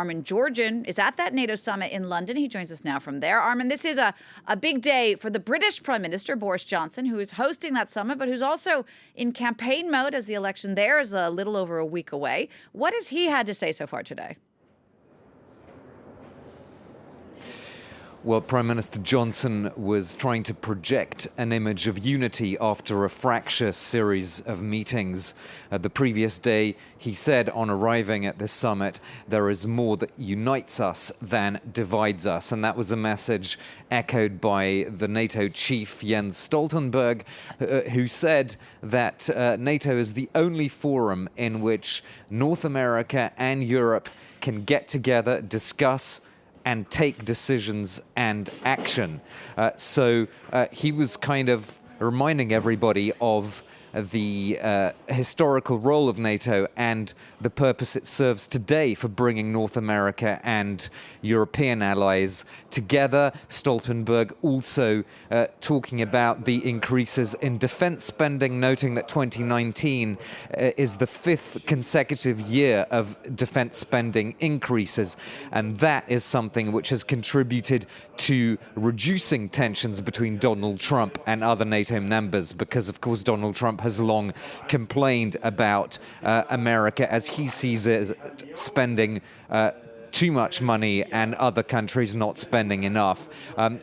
Armen Georgian is at that NATO summit in London. He joins us now from there. Armen, this is a big day for the British Prime Minister, Boris Johnson, who is hosting that summit, but who's also in campaign mode as the election there is a little over a week away. What has he had to say so far today? Well, Prime Minister Johnson was trying to project an image of unity after a fractious series of meetings. The previous day, he said on arriving at this summit, there is more that unites us than divides us. And that was a message echoed by the NATO chief, Jens Stoltenberg, who said that NATO is the only forum in which North America and Europe can get together, discuss, and take decisions and action. So he was kind of reminding everybody of the historical role of NATO and the purpose it serves today for bringing North America and European allies together. Stoltenberg also talking about the increases in defense spending, noting that 2019 is the fifth consecutive year of defense spending increases. And that is something which has contributed to reducing tensions between Donald Trump and other NATO members, because, of course, Donald Trump has long complained about America as he sees it spending too much money and other countries not spending enough.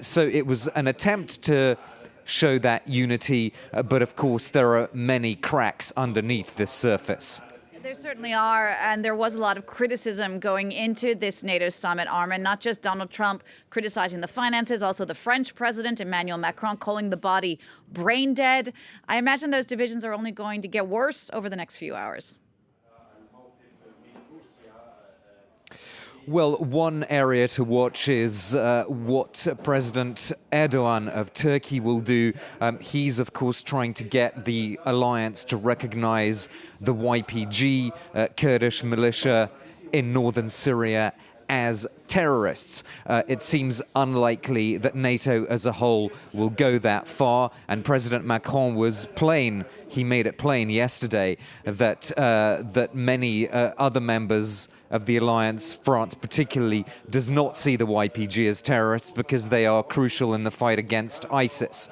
So it was an attempt to show that unity, but of course there are many cracks underneath this surface. There certainly are, and there was a lot of criticism going into this NATO summit, Armen, not just Donald Trump criticizing the finances, also the French president, Emmanuel Macron, calling the body brain dead. I imagine those divisions are only going to get worse over the next few hours. Well, one area to watch is what President Erdogan of Turkey will do. He's, of course, trying to get the alliance to recognize the YPG, Kurdish militia in northern Syria, as terrorists. It seems unlikely that NATO as a whole will go that far, and President Macron was plain. He made it plain yesterday that that many other members of the alliance, France particularly, does not see the YPG as terrorists because they are crucial in the fight against ISIS.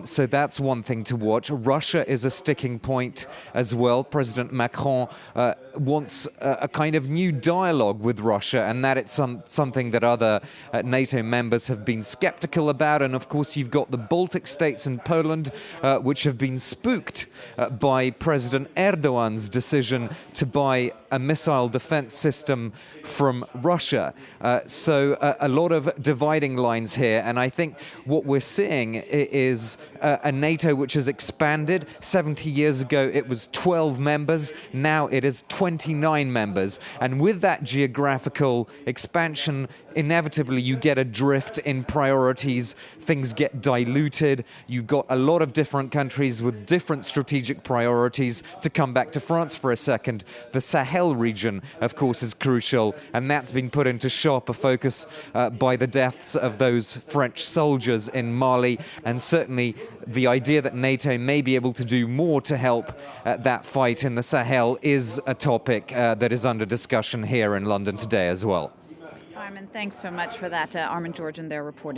So that's one thing to watch. Russia is a sticking point as well. President Macron wants a kind of new dialogue with Russia, and that it's something that other NATO members have been skeptical about. And of course, you've got the Baltic states and Poland, which have been spooked by President Erdogan's decision to buy a missile defense system from Russia. So a lot of dividing lines here. And I think what we're seeing is a NATO which has expanded. 70 years ago, it was 12 members. Now it is 29 members. And with that geographical expansion, inevitably you get a drift in priorities. Things get diluted. You've got a lot of different countries with different strategic priorities. To come back to France for a second, the Sahel region, of course, is crucial, and that's been put into sharper focus by the deaths of those French soldiers in Mali, and certainly the idea that NATO may be able to do more to help that fight in the Sahel is a topic that is under discussion here in London today as well. Armen, thanks so much for that. Armen Georgian there reporting.